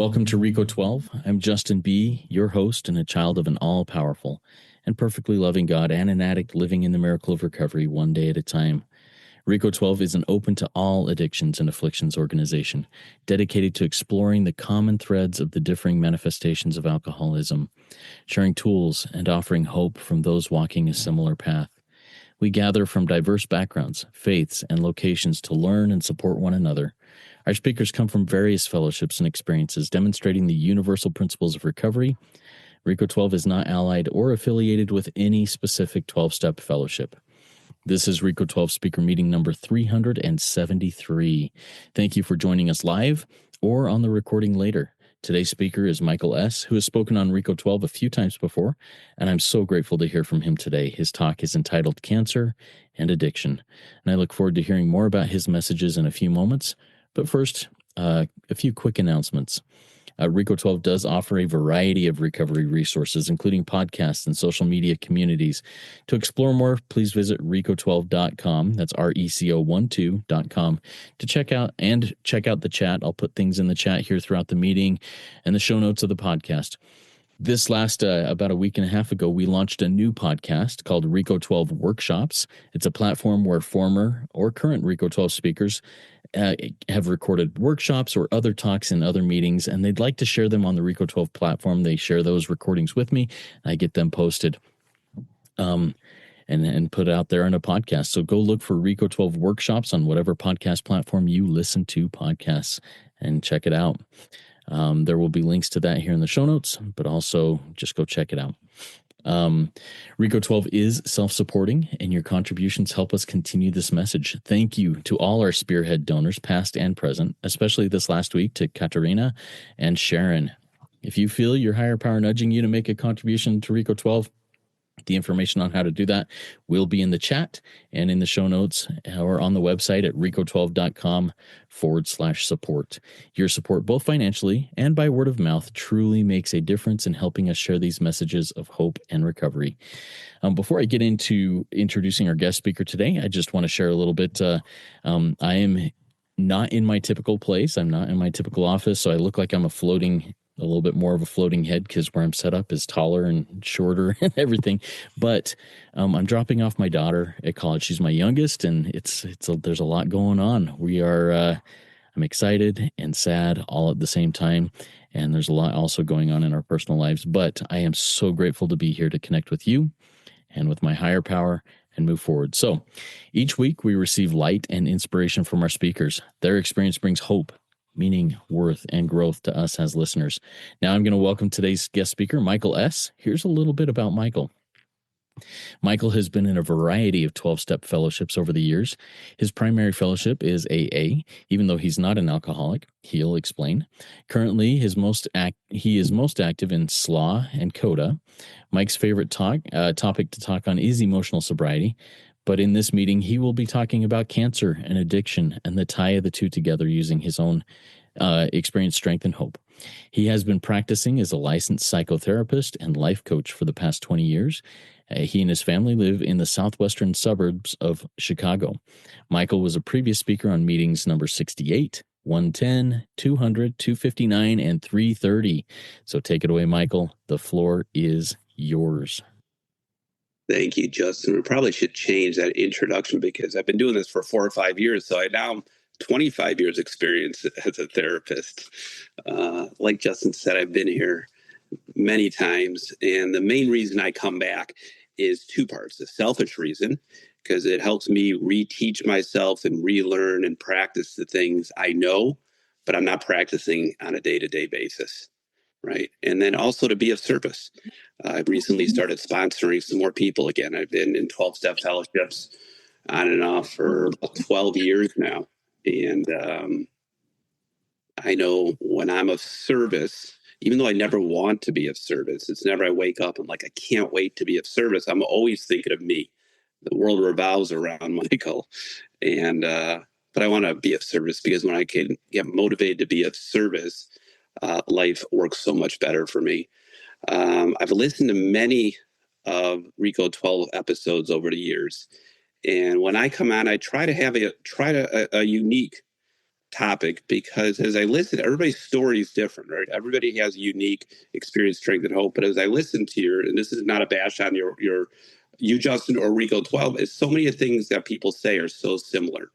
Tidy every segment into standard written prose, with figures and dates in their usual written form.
Welcome to RICO 12. I'm Justin B., your host and a child of an all-powerful and perfectly loving God and an addict living in the miracle of recovery one day at a time. RICO 12 is an open to all addictions and afflictions organization dedicated to exploring the common threads of the differing manifestations of alcoholism, sharing tools and offering hope from those walking a similar path. We gather from diverse backgrounds, faiths, and locations to learn and support one another. Our speakers come from various fellowships and experiences demonstrating the universal principles of recovery. RICO 12 is not allied or affiliated with any specific 12-step fellowship. This is RICO 12 speaker meeting number 373. Thank you for joining us live or on the recording later. Today's speaker is Michael S., who has spoken on RICO 12 a few times before, and I'm so grateful to hear from him today. His talk is entitled Cancer and Addiction, and I look forward to hearing more about his messages in a few moments. But first, a few quick announcements. RICO 12 does offer a variety of recovery resources, including podcasts and social media communities. To explore more, please visit RICO12.com. That's RECO12.com to check out the chat. I'll put things in the chat here throughout the meeting and the show notes of the podcast. This last, about a week and a half ago, we launched a new podcast called RICO 12 Workshops. It's a platform where former or current RICO 12 speakers have recorded workshops or other talks in other meetings, and they'd like to share them on the RICO 12 platform. They share those recordings with me, and I get them posted and put out there in a podcast. So go look for RICO 12 Workshops on whatever podcast platform you listen to podcasts and check it out. There will be links to that here in the show notes, but also just go check it out. RICO 12 is self-supporting, and your contributions help us continue this message. Thank you to all our spearhead donors, past and present, especially this last week to Katerina and Sharon. If you feel your higher power nudging you to make a contribution to RICO 12, the information on how to do that will be in the chat and in the show notes or on the website at RICO12.com/support. Your support, both financially and by word of mouth, truly makes a difference in helping us share these messages of hope and recovery. Before I get into introducing our guest speaker today, I just want to share a little bit. I am not in my typical place. I'm not in my typical office, so I look like I'm a little bit more of a floating head because where I'm set up is taller and shorter and everything. But I'm dropping off my daughter at college. She's my youngest, and there's a lot going on. I'm excited and sad all at the same time, and there's a lot also going on in our personal lives. But I am so grateful to be here to connect with you and with my higher power and move forward. So each week we receive light and inspiration from our speakers. Their experience brings hope, meaning, worth, and growth to us as listeners. Now I'm going to welcome today's guest speaker, Michael S. Here's a little bit about Michael. Michael has been in a variety of 12-step fellowships over the years. His primary fellowship is AA, even though he's not an alcoholic. He'll explain. Currently, he is most active in SLAW and CODA. Mike's favorite topic to talk on is emotional sobriety. But in this meeting, he will be talking about cancer and addiction and the tie of the two together using his own experience, strength, and hope. He has been practicing as a licensed psychotherapist and life coach for the past 20 years. He and his family live in the southwestern suburbs of Chicago. Michael was a previous speaker on meetings number 68, 110, 200, 259, and 330. So take it away, Michael. The floor is yours. Thank you, Justin. We probably should change that introduction because I've been doing this for 4 or 5 years. So I now am 25 years experience as a therapist. Like Justin said, I've been here many times. And the main reason I come back is 2 parts. The selfish reason, because it helps me reteach myself and relearn and practice the things I know, but I'm not practicing on a day-to-day basis. Right. And then also to be of service. I've recently started sponsoring some more people again. I've been in 12-step fellowships on and off for about 12 years now. And I know when I'm of service, even though I never want to be of service, it's never I wake up and like, I can't wait to be of service. I'm always thinking of me. The world revolves around Michael. And but I want to be of service because when I can get motivated to be of service, life works so much better for me. I've listened to many of RICO 12 episodes over the years. And when I come on, I try to have a unique topic because as I listen, everybody's story is different, right? Everybody has unique experience, strength, and hope. But as I listen to your, and this is not a bash on your you, Justin, or Rico 12, is so many things that people say are so similar.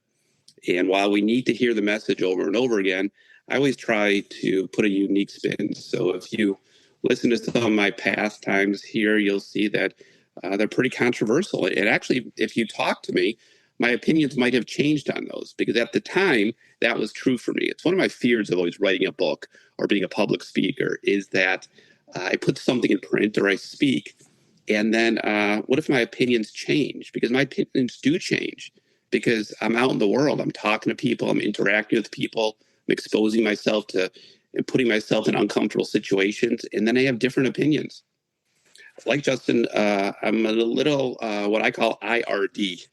And while we need to hear the message over and over again, I always try to put a unique spin. So if you listen to some of my past times here, you'll see that they're pretty controversial. And actually, if you talk to me, my opinions might have changed on those because at the time that was true for me. It's one of my fears of always writing a book or being a public speaker is that I put something in print or I speak. And then what if my opinions change? Because my opinions do change because I'm out in the world. I'm talking to people. I'm interacting with people. I'm exposing myself to and putting myself in uncomfortable situations. And then I have different opinions. Like Justin, I'm a little what I call IRD,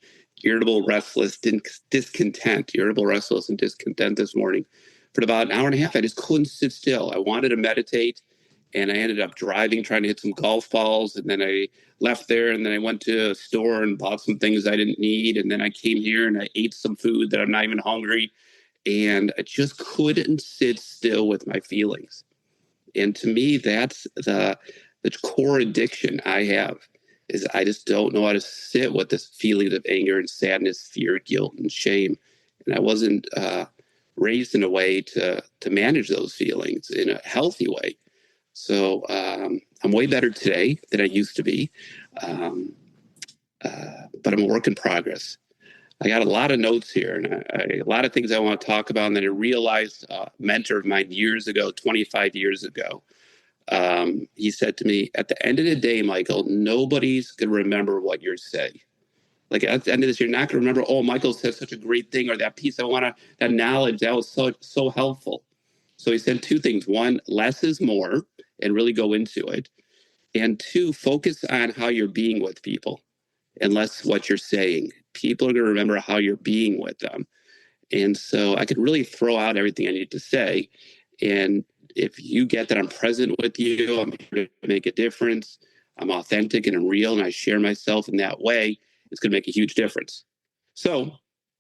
irritable, restless, discontent, irritable, restless, and discontent this morning. For about an hour and a half, I just couldn't sit still. I wanted to meditate, and I ended up driving, trying to hit some golf balls. And then I left there, and then I went to a store and bought some things I didn't need. And then I came here and I ate some food that I'm not even hungry. And I just couldn't sit still with my feelings. And to me, that's the core addiction I have is I just don't know how to sit with this feeling of anger and sadness, fear, guilt, and shame. And I wasn't raised in a way to manage those feelings in a healthy way. So I'm way better today than I used to be, but I'm a work in progress. I got a lot of notes here and a lot of things I want to talk about. And then I realized a mentor of mine years ago, 25 years ago, he said to me, at the end of the day, Michael, nobody's going to remember what you say. Like at the end of this, you're not going to remember, oh, Michael said such a great thing or that piece. That knowledge, that was so helpful. So he said two things. One, less is more and really go into it. And two, focus on how you're being with people and less what you're saying. People are going to remember how you're being with them. And so I could really throw out everything I need to say. And if you get that I'm present with you, I'm here to make a difference, I'm authentic and I'm real, and I share myself in that way, it's going to make a huge difference. So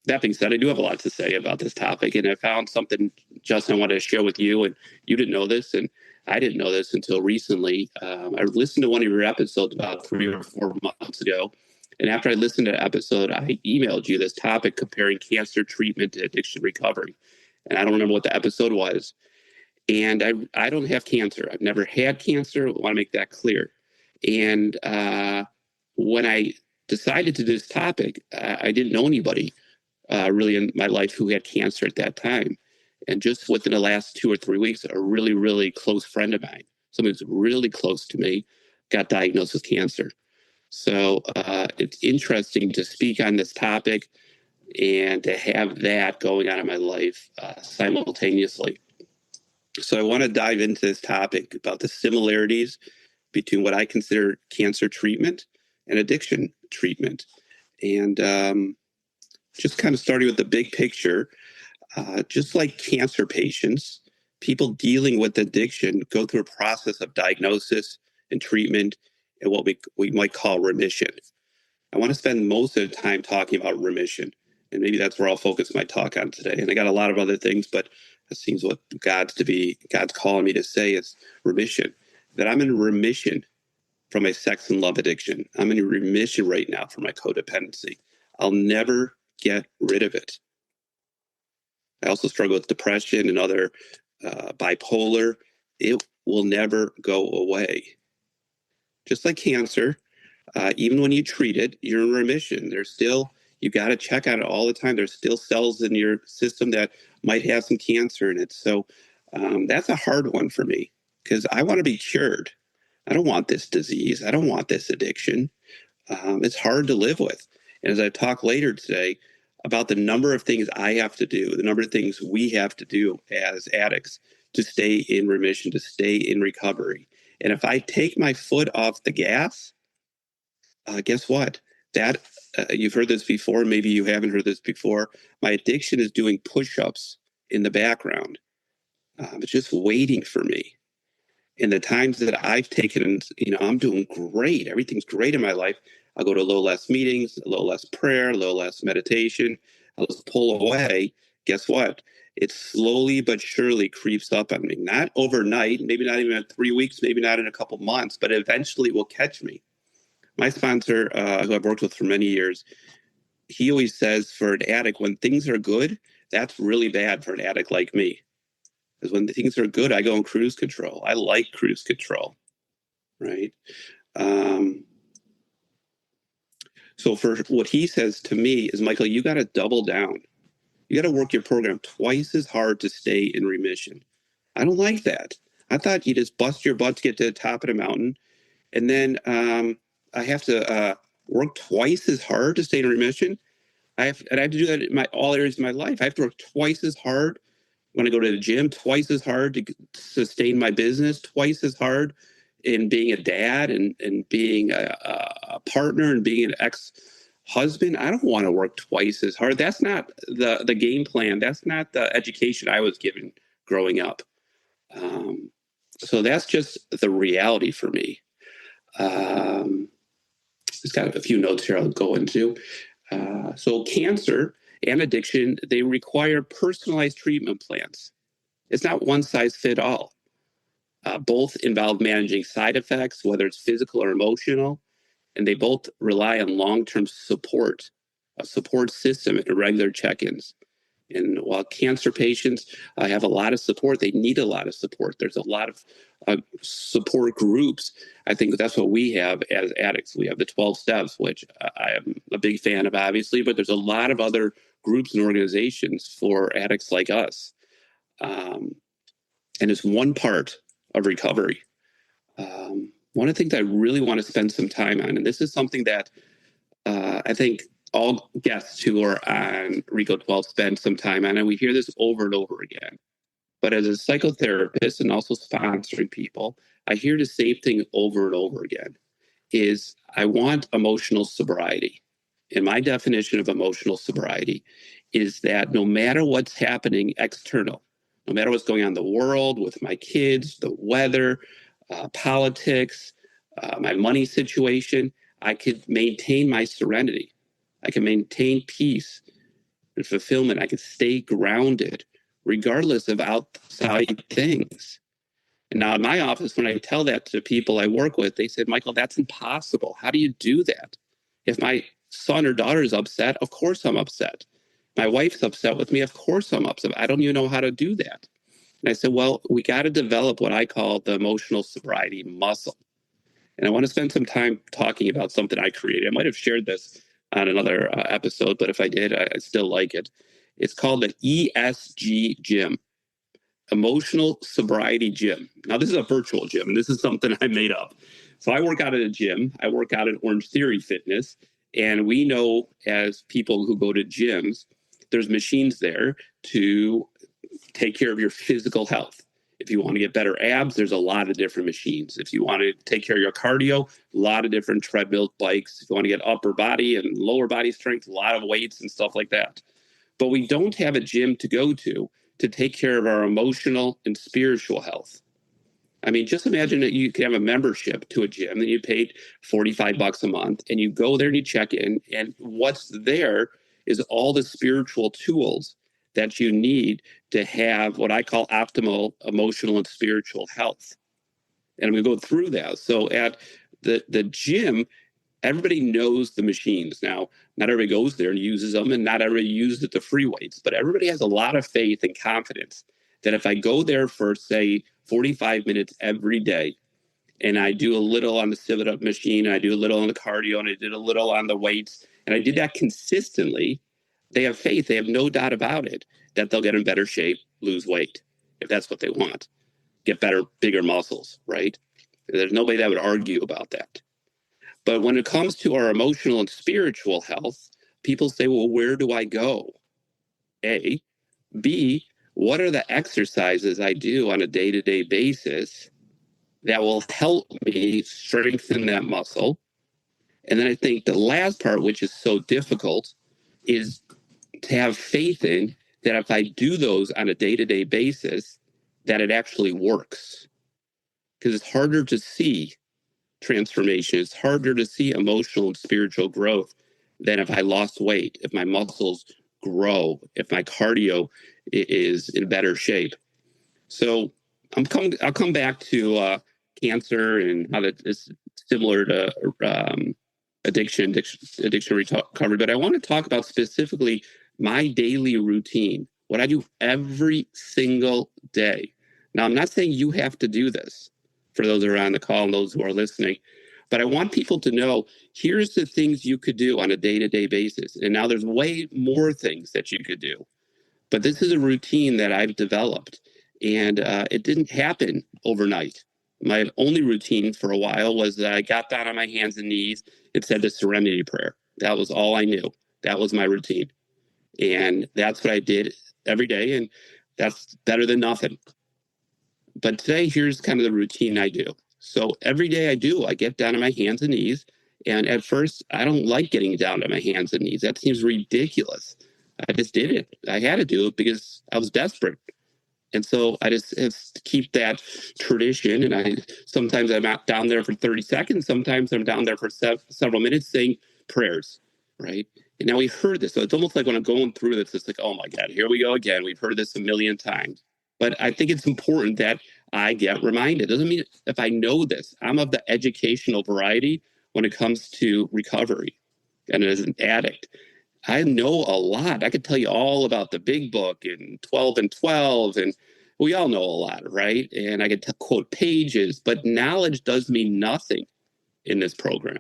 that being said, I do have a lot to say about this topic. And I found something, Justin, I wanted to share with you. And you didn't know this, and I didn't know this until recently. I listened to one of your episodes about 3 or 4 months ago. And after I listened to the episode, I emailed you this topic comparing cancer treatment to addiction recovery. And I don't remember what the episode was. And I don't have cancer. I've never had cancer. I want to make that clear. And when I decided to do this topic, I didn't know anybody really in my life who had cancer at that time. And just within the last 2 or 3 weeks, a really, really close friend of mine, someone who's really close to me, got diagnosed with cancer. So it's interesting to speak on this topic and to have that going on in my life simultaneously. So I want to dive into this topic about the similarities between what I consider cancer treatment and addiction treatment. And just kind of starting with the big picture, just like cancer patients, people dealing with addiction go through a process of diagnosis and treatment and what we might call remission. I want to spend most of the time talking about remission. And maybe that's where I'll focus my talk on today. And I got a lot of other things, but it seems what God's calling me to say is remission. That I'm in remission from a sex and love addiction. I'm in remission right now from my codependency. I'll never get rid of it. I also struggle with depression and other bipolar. It will never go away. Just like cancer, even when you treat it, you're in remission. There's still, you got to check on it all the time. There's still cells in your system that might have some cancer in it. So that's a hard one for me because I want to be cured. I don't want this disease. I don't want this addiction. It's hard to live with. And as I talk later today about the number of things I have to do, the number of things we have to do as addicts to stay in remission, to stay in recovery. And if I take my foot off the gas, guess what? That you've heard this before. Maybe you haven't heard this before. My addiction is doing push-ups in the background. It's just waiting for me. And the times that I've taken, I'm doing great. Everything's great in my life. I'll go to a little less meetings, a little less prayer, a little less meditation. I'll just pull away. Guess what? it slowly but surely creeps up on me. Not overnight, maybe not even in 3 weeks, maybe not in a couple months, but eventually it will catch me. My sponsor, who I've worked with for many years, he always says for an addict, when things are good, that's really bad for an addict like me. Because when things are good, I go in cruise control. I like cruise control, right? So for what he says to me is, Michael, you got to double down. You got to work your program twice as hard to stay in remission. I don't like that. I thought you just bust your butt to get to the top of the mountain, and then I have to work twice as hard to stay in remission. I have to do that in all areas of my life. I have to work twice as hard when I go to the gym, twice as hard to sustain my business, twice as hard in being a dad and being a partner and being an ex-husband. I don't want to work twice as hard. That's not the game plan. That's not the education I was given growing up. So that's just the reality for me. Just got a few notes here I'll go into. So cancer and addiction, they require personalized treatment plans. It's not one size fit all. Both involve managing side effects, whether it's physical or emotional, and they both rely on long-term support, a support system, and regular check-ins. And while cancer patients have a lot of support, they need a lot of support. There's a lot of support groups. I think that's what we have as addicts. We have the 12 steps, which I am a big fan of, obviously, but there's a lot of other groups and organizations for addicts like us. And it's one part of recovery. One of the things I really want to spend some time on, and this is something that I think all guests who are on RICO 12 spend some time on, and we hear this over and over again. But as a psychotherapist and also sponsoring people, I hear the same thing over and over again, is I want emotional sobriety. And my definition of emotional sobriety is that no matter what's happening external, no matter what's going on in the world with my kids, the weather, politics, my money situation, I could maintain my serenity. I can maintain peace and fulfillment. I can stay grounded regardless of outside things. And now in my office, when I tell that to people I work with, they said, Michael, that's impossible. How do you do that? If my son or daughter is upset, of course I'm upset. My wife's upset with me, of course I'm upset. I don't even know how to do that. And I said, well, we got to develop what I call the emotional sobriety muscle. And I want to spend some time talking about something I created. I might have shared this on another episode, but if I did, I still like it. It's called the ESG Gym, Emotional Sobriety Gym. Now, this is a virtual gym, and this is something I made up. So I work out at a gym. I work out at Orange Theory Fitness. And we know as people who go to gyms, there's machines there to take care of your physical health. If you want to get better abs, there's a lot of different machines. If you want to take care of your cardio, a lot of different treadmill bikes. If you want to get upper body and lower body strength, a lot of weights and stuff like that. But we don't have a gym to go to take care of our emotional and spiritual health. I mean, just imagine that you could have a membership to a gym and you paid $45 a month and you go there and you check in, and what's there is all the spiritual tools that you need to have what I call optimal emotional and spiritual health. And we go through that. So at the gym, everybody knows the machines. Now, not everybody goes there and uses them, and not everybody uses the free weights, but everybody has a lot of faith and confidence that if I go there for, say, 45 minutes every day, and I do a little on the sit-up machine, I do a little on the cardio, and I did a little on the weights, and I did that consistently, they have faith. They have no doubt about it that they'll get in better shape, lose weight, if that's what they want, get better, bigger muscles, right? There's nobody that would argue about that. But when it comes to our emotional and spiritual health, people say, well, where do I go? A. B, what are the exercises I do on a day-to-day basis that will help me strengthen that muscle? And then I think the last part, which is so difficult, is to have faith in that if I do those on a day-to-day basis, that it actually works. Because it's harder to see transformation. It's harder to see emotional and spiritual growth than if I lost weight, if my muscles grow, if my cardio is in better shape. So I'll come back to cancer and how that is similar to addiction recovery. But I want to talk about specifically my daily routine, what I do every single day. Now, I'm not saying you have to do this for those who are on the call and those who are listening, but I want people to know here's the things you could do on a day-to-day basis. And now there's way more things that you could do. But this is a routine that I've developed, and it didn't happen overnight. My only routine for a while was that I got down on my hands and knees and said the serenity prayer. That was all I knew. That was my routine. And that's what I did every day. And that's better than nothing. But today, here's kind of the routine I do. So every day I get down on my hands and knees. And at first, I don't like getting down on my hands and knees. That seems ridiculous. I just did it. I had to do it because I was desperate. And so I just have to keep that tradition. And sometimes I'm out down there for 30 seconds. Sometimes I'm down there for several minutes saying prayers, right? And now we've heard this. So it's almost like when I'm going through this, it's like, oh my God, here we go again. We've heard this a million times. But I think it's important that I get reminded. Doesn't mean if I know this, I'm of the educational variety when it comes to recovery. And as an addict, I know a lot. I could tell you all about the big book and 12 and 12, and we all know a lot, right? And I could quote pages, but knowledge does mean nothing in this program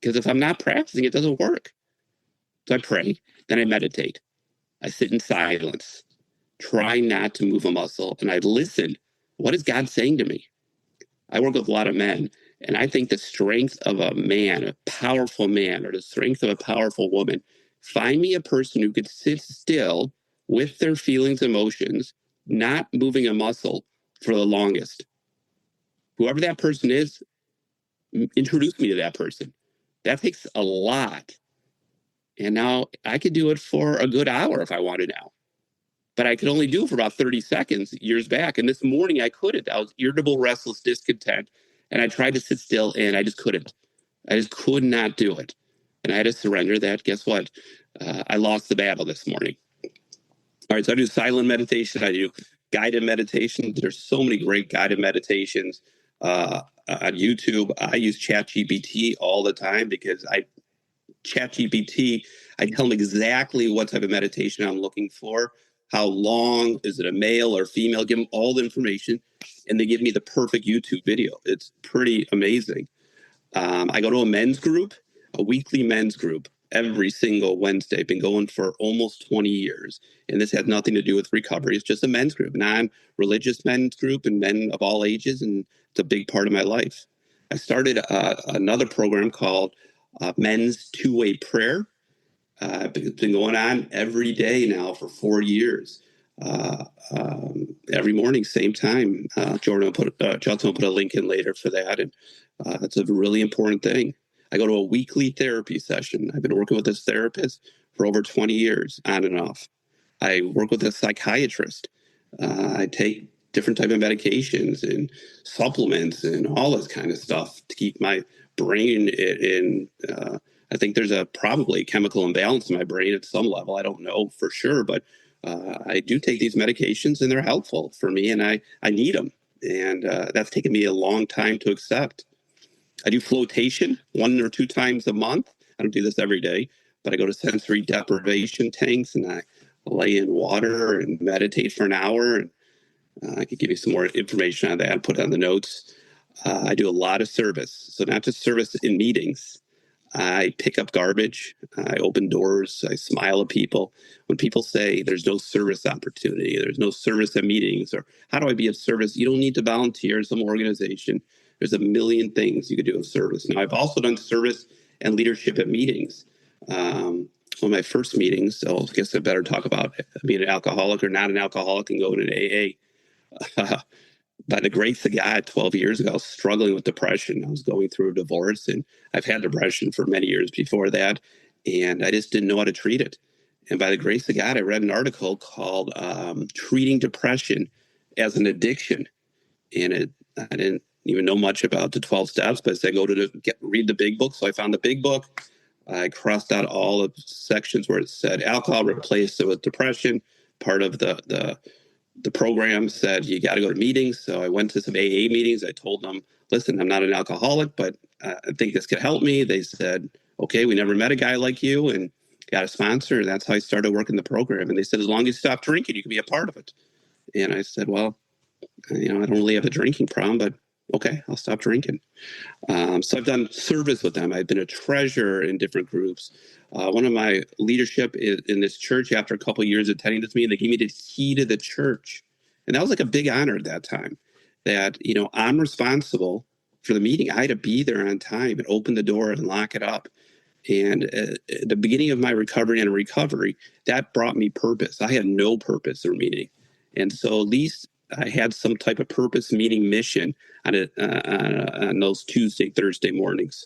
because if I'm not practicing, it doesn't work. So I pray, then I meditate. I sit in silence, try not to move a muscle, and I listen. What is God saying to me? I work with a lot of men, and I think the strength of a man, a powerful man, or the strength of a powerful woman, find me a person who could sit still with their feelings, emotions, not moving a muscle for the longest. Whoever that person is, introduce me to that person. That takes a lot. And now I could do it for a good hour if I wanted now. But I could only do it for about 30 seconds years back. And this morning I couldn't. I was irritable, restless, discontent. And I tried to sit still and I just couldn't. I just could not do it. And I had to surrender that. Guess what? I lost the battle this morning. All right, so I do silent meditation. I do guided meditation. There's so many great guided meditations on YouTube. I use ChatGPT all the time because ChatGPT, I tell them exactly what type of meditation I'm looking for, how long, is it a male or female, give them all the information, and they give me the perfect YouTube video. It's pretty amazing. I go to a men's group, a weekly men's group, every single Wednesday. Been going for almost 20 years. And this has nothing to do with recovery. It's just a men's group, non-religious men's group and men of all ages. And it's a big part of my life. I started another program called Men's Two-Way Prayer. It's been going on every day now for 4 years. Every morning, same time. Justin will put a link in later for that. And that's a really important thing. I go to a weekly therapy session. I've been working with this therapist for over 20 years, on and off. I work with a psychiatrist. I take different type of medications and supplements and all this kind of stuff to keep my brain in. I think there's probably chemical imbalance in my brain at some level. I don't know for sure, but I do take these medications and they're helpful for me, and I need them. And that's taken me a long time to accept. I do flotation 1 or 2 times a month. I don't do this every day, but I go to sensory deprivation tanks and I lay in water and meditate for an hour. And I could give you some more information on that and put it on the notes. I do a lot of service. So not just service in meetings. I pick up garbage. I open doors. I smile at people. When people say there's no service opportunity, there's no service at meetings, or how do I be of service? You don't need to volunteer in some organization. There's a million things you could do of service. Now, I've also done service and leadership at meetings. One of my first meetings, so I guess I better talk about being an alcoholic or not an alcoholic and going to AA. By the grace of God, 12 years ago, I was struggling with depression. I was going through a divorce, and I've had depression for many years before that, and I just didn't know how to treat it. And by the grace of God, I read an article called Treating Depression as an Addiction. And I didn't even know much about the 12 steps, but I said, read the big book. So I found the big book, I crossed out all the sections where it said alcohol, replaced it with depression. Part of the program said you got to go to meetings. So I went to some AA meetings. I told them, listen, I'm not an alcoholic, but I think this could help me. They said, okay, we never met a guy like you and got a sponsor. And that's how I started working the program. And they said, as long as you stop drinking, you can be a part of it. And I said, well, I don't really have a drinking problem, but okay, I'll stop drinking. So I've done service with them. I've been a treasurer in different groups. One of my leadership in this church, after a couple of years attending this meeting, they gave me the key to the church. And that was like a big honor at that time, that, I'm responsible for the meeting. I had to be there on time and open the door and lock it up. And at the beginning of my recovery, that brought me purpose. I had no purpose or meaning. And so at least I had some type of purpose, meaning, mission on those Tuesday, Thursday mornings.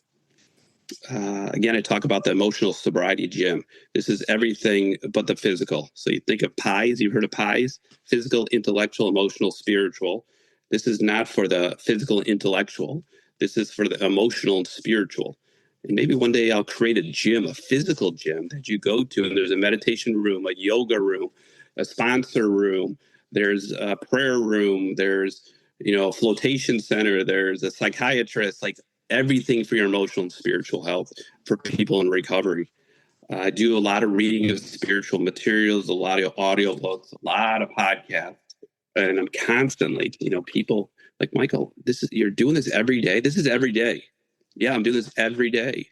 Again, I talk about the emotional sobriety gym. This is everything but the physical. So you think of pies. You've heard of pies: physical, intellectual, emotional, spiritual. This is not for the physical and intellectual. This is for the emotional and spiritual. And maybe one day I'll create a gym, a physical gym that you go to, and there's a meditation room, a yoga room, a sponsor room, there's a prayer room, there's a flotation center, there's a psychiatrist, like everything for your emotional and spiritual health for people in recovery. I do a lot of reading of spiritual materials, a lot of audio books, a lot of podcasts, and I'm constantly, people like, Michael, you're doing this every day. This is every day. Yeah, I'm doing this every day.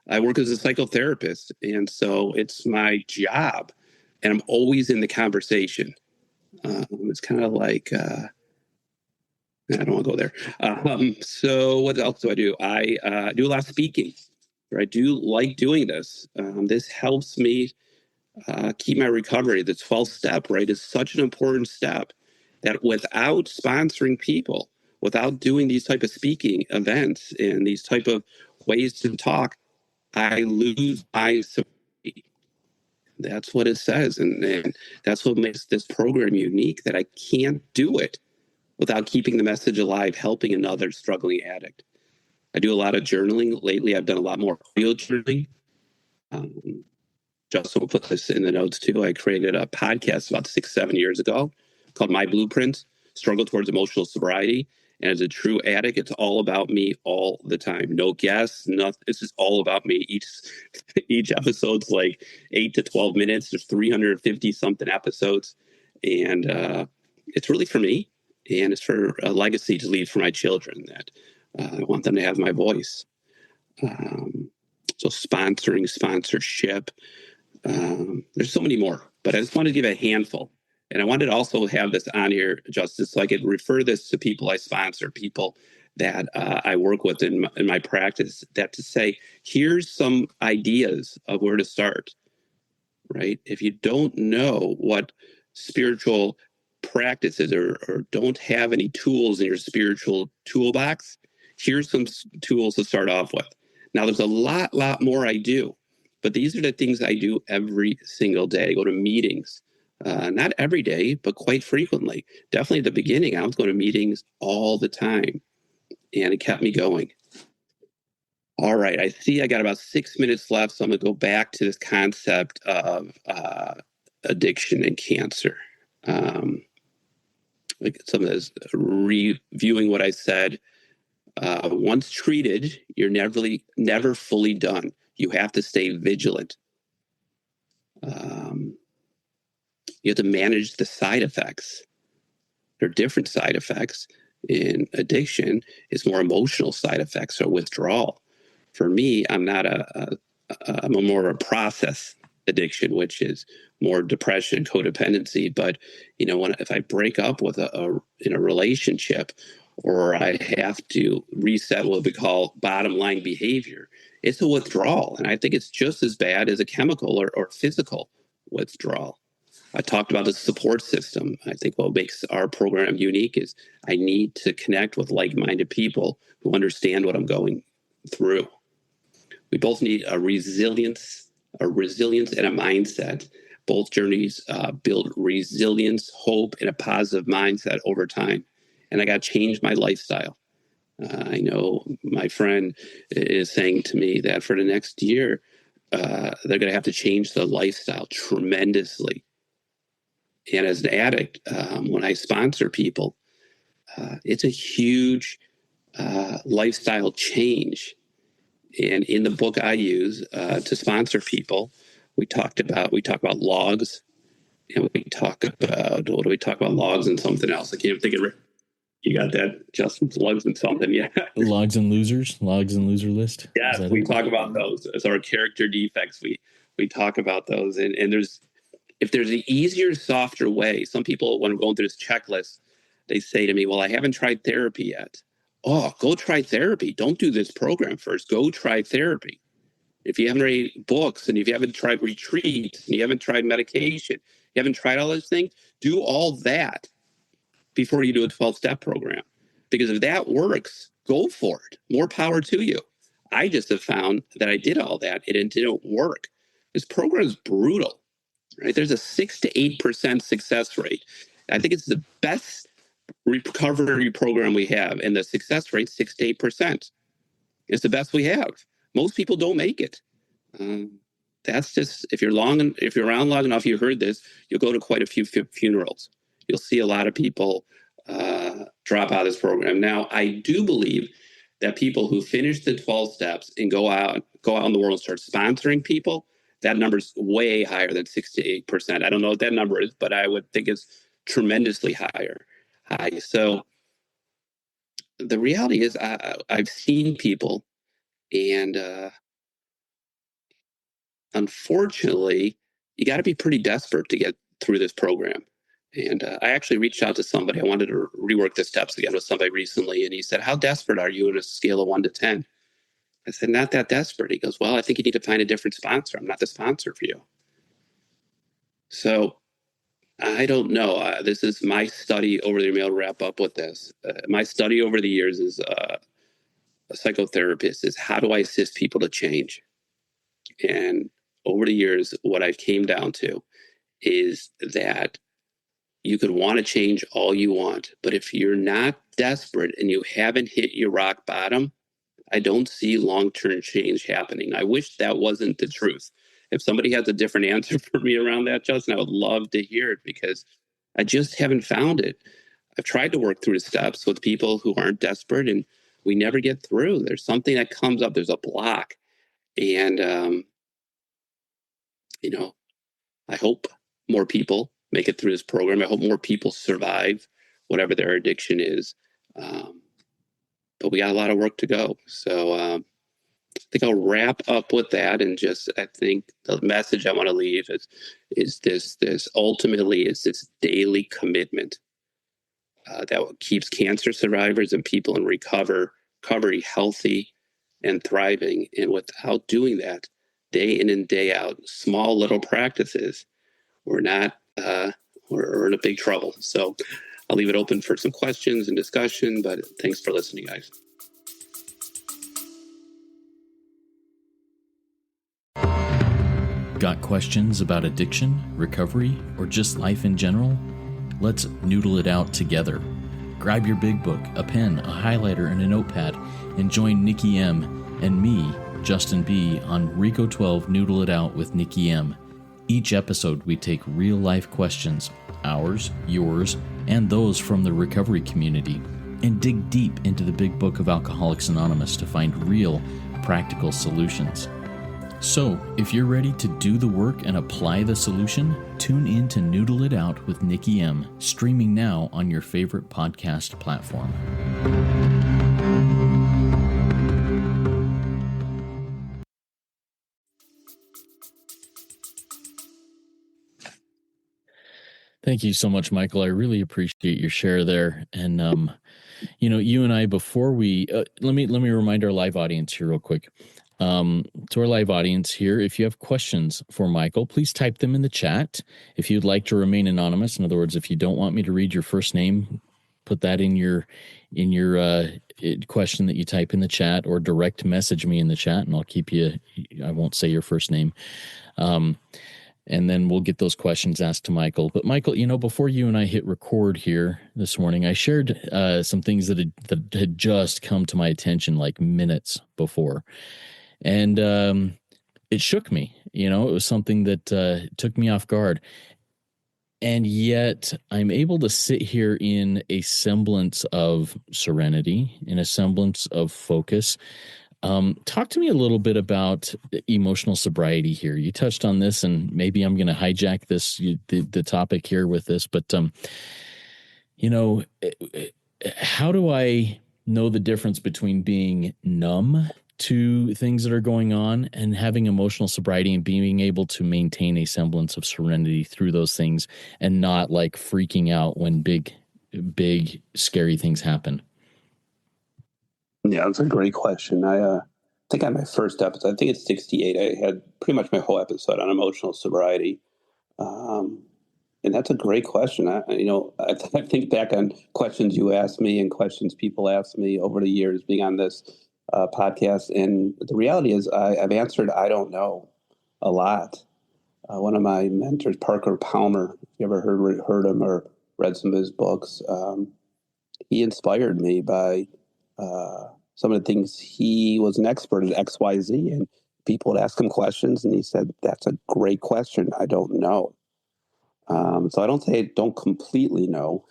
I work as a psychotherapist, and so it's my job, and I'm always in the conversation. It's kind of like, I don't want to go there. So what else do I do? I do a lot of speaking. I do like doing this. This helps me keep my recovery. The 12th step, right, is such an important step that without sponsoring people, without doing these type of speaking events and these type of ways to talk, I lose my sobriety. That's what it says. And that's what makes this program unique, that I can't do it without keeping the message alive, helping another struggling addict. I do a lot of journaling. Lately, I've done a lot more audio journaling. Justin will put this in the notes too. I created a podcast about 6-7 years ago called My Blueprint: Struggle Towards Emotional Sobriety. And as a true addict, it's all about me all the time. No guests, nothing. It's just all about me. Each episode's like 8 to 12 minutes. There's 350 something episodes. And it's really for me. And it's for a legacy to leave for my children, that I want them to have my voice. So sponsorship. There's so many more, but I just wanted to give a handful. And I wanted to also have this on here, Justice, so I could refer this to people I sponsor, people that I work with in my practice, that to say, here's some ideas of where to start, right? If you don't know what spiritual practices or don't have any tools in your spiritual toolbox, here's some tools to start off with. Now, there's a lot more I do, but these are the things I do every single day. I go to meetings, not every day, but quite frequently. Definitely at the beginning, I was going to meetings all the time, and it kept me going. All right, I see I got about 6 minutes left, so I'm going to go back to this concept of addiction and cancer. Like some of this, reviewing what I said. Once treated, you're never fully done. You have to stay vigilant. You have to manage the side effects. There are different side effects. In addiction, it's more emotional side effects or withdrawal. For me, I'm more of a process addiction, which is more depression, codependency. But if I break up with in a relationship, or I have to reset what we call bottom line behavior, it's a withdrawal, and I think it's just as bad as a chemical or physical withdrawal. I talked about the support system. I think what makes our program unique is I need to connect with like-minded people who understand what I'm going through. We both need a resilience and a mindset. Both journeys build resilience, hope, and a positive mindset over time. And I got to change my lifestyle. I know my friend is saying to me that for the next year, they're going to have to change the lifestyle tremendously. And as an addict, when I sponsor people, it's a huge lifestyle change. And in the book I use to sponsor people, we talk about logs, and we talk about what do we talk about logs and something else. I can't think of it. You got that, Justin? Logs and something, yeah. Logs and loser list. Yes, we talk about those as our character defects. We talk about those, and if there's an easier, softer way. Some people, when I'm going through this checklist, they say to me, "Well, I haven't tried therapy yet." Oh, go try therapy. Don't do this program first. Go try therapy. If you haven't read books, and if you haven't tried retreats, and you haven't tried medication, you haven't tried all those things, do all that before you do a 12-step program. Because if that works, go for it. More power to you. I just have found that I did all that and it didn't work. This program is brutal, right? There's a 6 to 8% success rate. I think it's the best recovery program we have, and the success rate 6 to 8%. It's the best we have. Most people don't make it. That's just, if you're around long enough, you heard this, you'll go to quite a few funerals. You'll see a lot of people drop out of this program. Now, I do believe that people who finish the 12 steps and go out in the world and start sponsoring people, that number's way higher than 6 to 8%. I don't know what that number is, but I would think it's tremendously high. So the reality is I've seen people, and unfortunately, you got to be pretty desperate to get through this program. And I actually reached out to somebody. I wanted to rework the steps again with somebody recently. And he said, "How desperate are you on a scale of 1 to 10? I said, "Not that desperate." He goes, "Well, I think you need to find a different sponsor. I'm not the sponsor for you." So I don't know. This is my study over the years. I'll wrap up with this. My study over the years is a psychotherapist is how do I assist people to change? And over the years, what I came down to is that you could want to change all you want, but if you're not desperate and you haven't hit your rock bottom, I don't see long-term change happening. I wish that wasn't the truth. If somebody has a different answer for me around that, Justin, I would love to hear it, because I just haven't found it. I've tried to work through the steps with people who aren't desperate, and we never get through. There's something that comes up. There's a block. And, I hope more people make it through this program. I hope more people survive whatever their addiction is. But we got a lot of work to go. So I think I'll wrap up with that. And just, I think the message I want to leave is this ultimately is this daily commitment that keeps cancer survivors and people in recovery healthy and thriving. And without doing that, day in and day out, small little practices, we're in a big trouble. So I'll leave it open for some questions and discussion, but thanks for listening, guys. Got questions about addiction, recovery, or just life in general? Let's noodle it out together. Grab your big book, a pen, a highlighter, and a notepad, and join Nikki M and me, Justin B, on Rico 12 Noodle It Out with Nikki M. Each episode, we take real-life questions, ours, yours, and those from the recovery community, and dig deep into the big book of Alcoholics Anonymous to find real, practical solutions. So, if you're ready to do the work and apply the solution, tune in to Noodle It Out with Nikki M, streaming now on your favorite podcast platform. Thank you so much, Michael. I really appreciate your share there. And, you and I, before we, let me remind our live audience here real quick. To our live audience here, if you have questions for Michael, please type them in the chat. If you'd like to remain anonymous, in other words, if you don't want me to read your first name, put that in your question that you type in the chat, or direct message me in the chat, and I'll keep you. I won't say your first name. And then we'll get those questions asked to Michael. But Michael, before you and I hit record here this morning, I shared some things that had just come to my attention like minutes before. And it shook me. It was something that took me off guard. And yet I'm able to sit here in a semblance of serenity, in a semblance of focus. Talk to me a little bit about emotional sobriety here. You touched on this, and maybe I'm going to hijack the topic here with this, but you know, how do I know the difference between being numb to things that are going on and having emotional sobriety and being able to maintain a semblance of serenity through those things and not like freaking out when big, scary things happen? Yeah, that's a great question. I think on my first episode, I think it's 68, I had pretty much my whole episode on emotional sobriety. Um, and that's a great question. I think back on questions you asked me and questions people asked me over the years being on this podcast. And the reality is, I've answered I don't know a lot. One of my mentors, Parker Palmer, if you ever heard him or read some of his books, he inspired me by some of the things. He was an expert at XYZ, and people would ask him questions, and he said, "That's a great question. I don't know." So I don't say I don't completely know,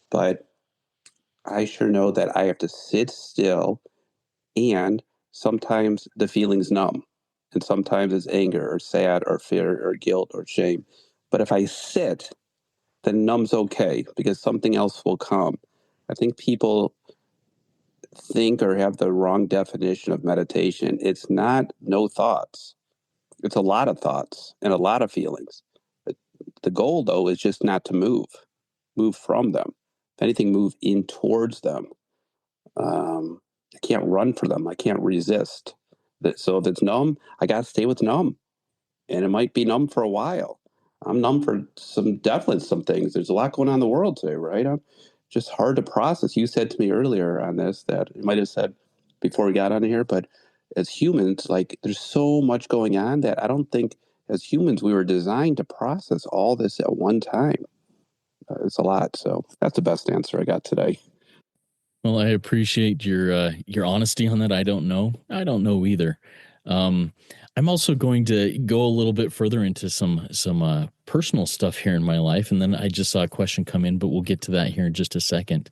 but I sure know that I have to sit still, and sometimes the feeling's numb, and sometimes it's anger or sad or fear or guilt or shame. But if I sit, then numb's okay because something else will come. I think people think or have the wrong definition of meditation. It's not no thoughts. It's a lot of thoughts and a lot of feelings. The goal, though, is just not to move from them. If anything, move in towards them. I can't run for them. I can't resist. So if it's numb, I got to stay with numb. And it might be numb for a while. I'm numb for definitely some things. There's a lot going on in the world today, right? I'm just hard to process. You said to me earlier on this that you might have said before we got on here, but as humans, like there's so much going on that I don't think as humans we were designed to process all this at one time. It's a lot. So that's the best answer I got today. Well, I appreciate your honesty on that. I don't know. I don't know either. Um, I'm also going to go a little bit further into some personal stuff here in my life, and then I just saw a question come in, but we'll get to that here in just a second.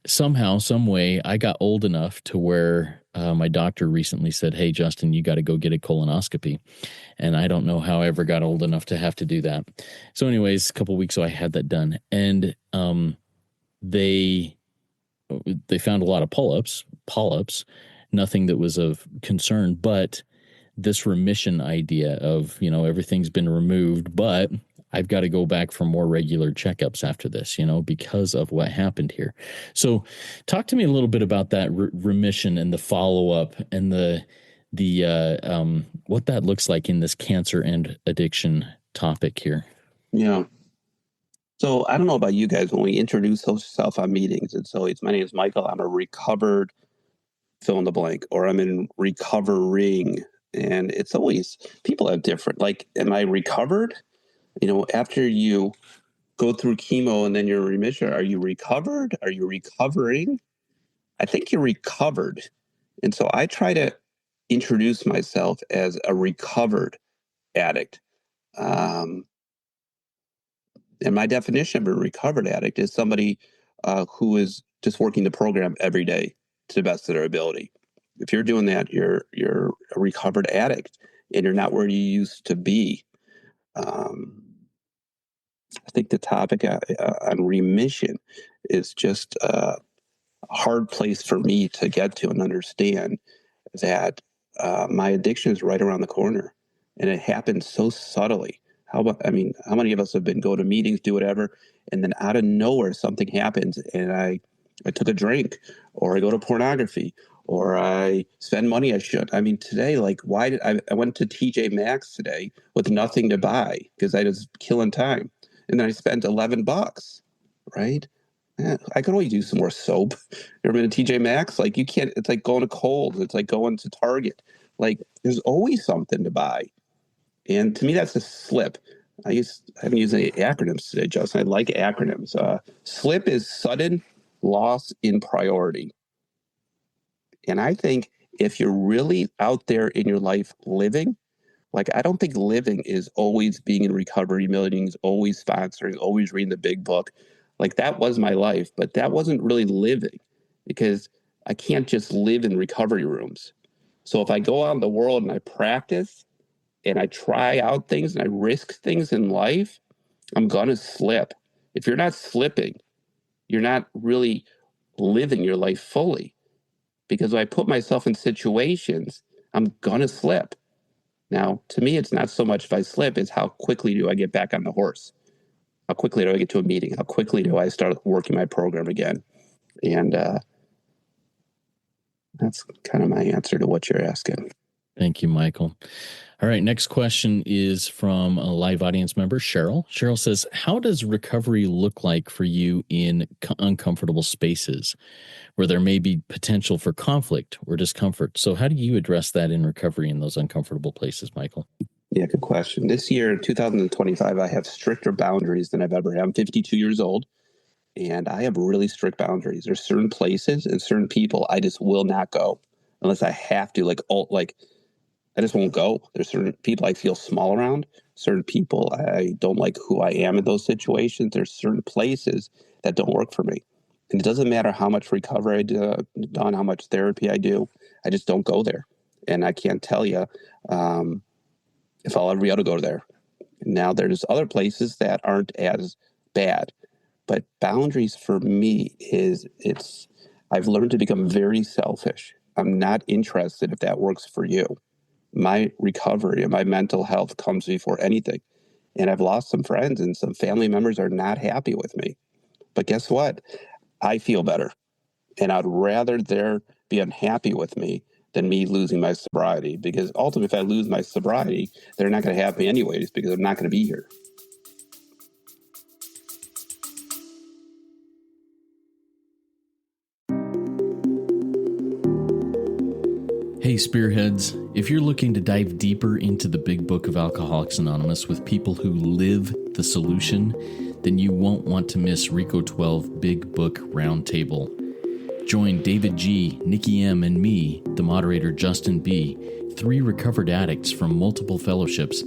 Somehow, some way, I got old enough to where my doctor recently said, "Hey, Justin, you got to go get a colonoscopy," and I don't know how I ever got old enough to have to do that. So, anyways, a couple weeks ago, I had that done, and they found a lot of polyps, nothing that was of concern, but this remission idea of, everything's been removed, but I've got to go back for more regular checkups after this, because of what happened here. So talk to me a little bit about that remission and the follow-up and the what that looks like in this cancer and addiction topic here. Yeah. So I don't know about you guys. When we introduce ourselves on meetings, it's always, my name is Michael. I'm a recovered fill in the blank, or I'm in recovering. And it's always, people have different, like, am I recovered? After you go through chemo and then you're in remission, are you recovered? Are you recovering? I think you're recovered. And so I try to introduce myself as a recovered addict. Um, and my definition of a recovered addict is somebody who is just working the program every day to the best of their ability. If you're doing that, you're a recovered addict, and you're not where you used to be. I think the topic on remission is just a hard place for me to get to and understand that my addiction is right around the corner, and it happens so subtly. How many of us have been go to meetings, do whatever, and then out of nowhere something happens, and I took a drink, or I go to pornography, or I spend money I should. Today, like, why did I went to TJ Maxx today with nothing to buy because I was killing time, and then I spent $11, right? I could always use some more soap. You ever been to TJ Maxx? Like, you can't, it's like going to Kohl's. It's like going to Target. Like, there's always something to buy. And to me, that's a slip. I haven't used any acronyms today, Justin. I like acronyms. Slip is sudden loss in priority. And I think if you're really out there in your life living, like, I don't think living is always being in recovery meetings, always sponsoring, always reading the big book. Like, that was my life, but that wasn't really living, because I can't just live in recovery rooms. So if I go out in the world and I practice and I try out things and I risk things in life, I'm going to slip. If you're not slipping, you're not really living your life fully, because when I put myself in situations, I'm going to slip. Now, to me, it's not so much if I slip, it's how quickly do I get back on the horse? How quickly do I get to a meeting? How quickly do I start working my program again? And that's kind of my answer to what you're asking. Thank you, Michael. All right, next question is from a live audience member, Cheryl. Cheryl says, how does recovery look like for you in uncomfortable spaces where there may be potential for conflict or discomfort? So how do you address that in recovery in those uncomfortable places, Michael? Yeah, good question. This year, 2025, I have stricter boundaries than I've ever had. I'm 52 years old, and I have really strict boundaries. There's certain places and certain people I just will not go unless I have to. Like I just won't go. There's certain people I feel small around. Certain people I don't like who I am in those situations. There's certain places that don't work for me, and it doesn't matter how much recovery I've done, how much therapy I do. I just don't go there, and I can't tell you if I'll ever be able to go there. Now, there's other places that aren't as bad, but boundaries for me I've learned to become very selfish. I'm not interested if that works for you. My recovery and my mental health comes before anything. And I've lost some friends, and some family members are not happy with me. But guess what? I feel better. And I'd rather there be unhappy with me than me losing my sobriety, because ultimately, if I lose my sobriety, they're not going to have me anyways, because I'm not going to be here. Hey, Spearheads, if you're looking to dive deeper into the big book of Alcoholics Anonymous with people who live the solution, then you won't want to miss RICO 12 Big Book Roundtable. Join David G., Nikki M., and me, the moderator Justin B., 3 recovered addicts from multiple fellowships,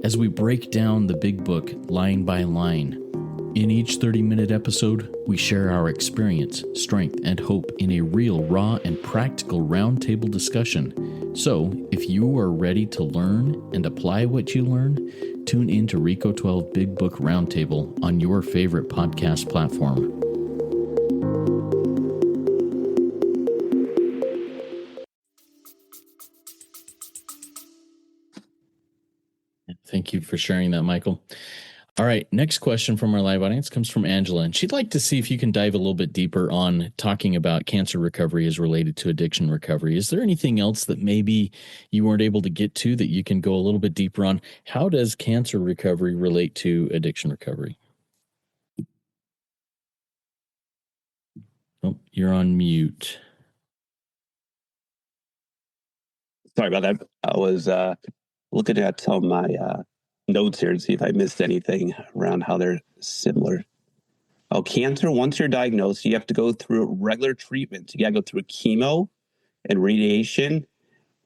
as we break down the big book line by line. In each 30-minute episode, we share our experience, strength, and hope in a real, raw, and practical roundtable discussion. So, if you are ready to learn and apply what you learn, tune in to RICO 12 Big Book Roundtable on your favorite podcast platform. Thank you for sharing that, Michael. All right, next question from our live audience comes from Angela, and she'd like to see if you can dive a little bit deeper on talking about cancer recovery as related to addiction recovery. Is there anything else that maybe you weren't able to get to that you can go a little bit deeper on? How does cancer recovery relate to addiction recovery? Oh, you're on mute. Sorry about that. I was looking at some of my notes here to see if I missed anything around how they're similar. Oh, cancer, once you're diagnosed, you have to go through regular treatment. You got to go through chemo and radiation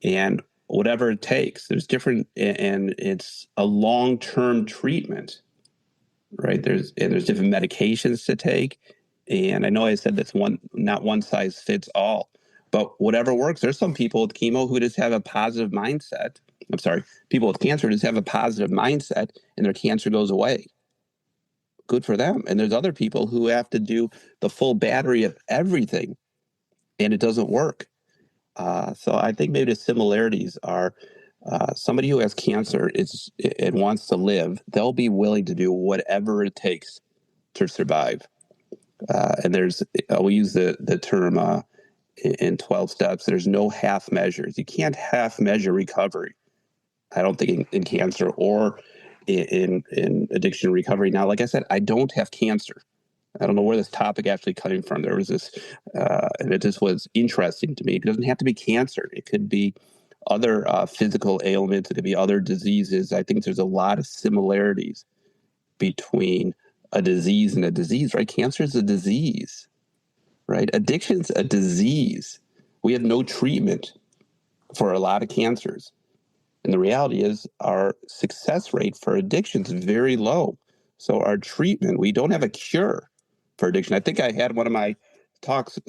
and whatever it takes. There's different, and it's a long-term treatment, right? There's different medications to take. And I know I said that's not one size fits all, but whatever works. There's some people with chemo who just have a positive mindset. I'm sorry, people with cancer just have a positive mindset and their cancer goes away. Good for them. And there's other people who have to do the full battery of everything and it doesn't work. So I think maybe the similarities are somebody who has cancer and wants to live, they'll be willing to do whatever it takes to survive. And we use the term in 12 steps, there's no half measures. You can't half measure recovery. I don't think in cancer or in addiction recovery. Now, like I said, I don't have cancer. I don't know where this topic actually coming from. There was this, and it just was interesting to me. It doesn't have to be cancer. It could be other physical ailments. It could be other diseases. I think there's a lot of similarities between a disease and a disease, right? Cancer is a disease, right? Addiction's a disease. We have no treatment for a lot of cancers. And the reality is our success rate for addiction is very low. So our treatment, we don't have a cure for addiction. I think I had one of my talks,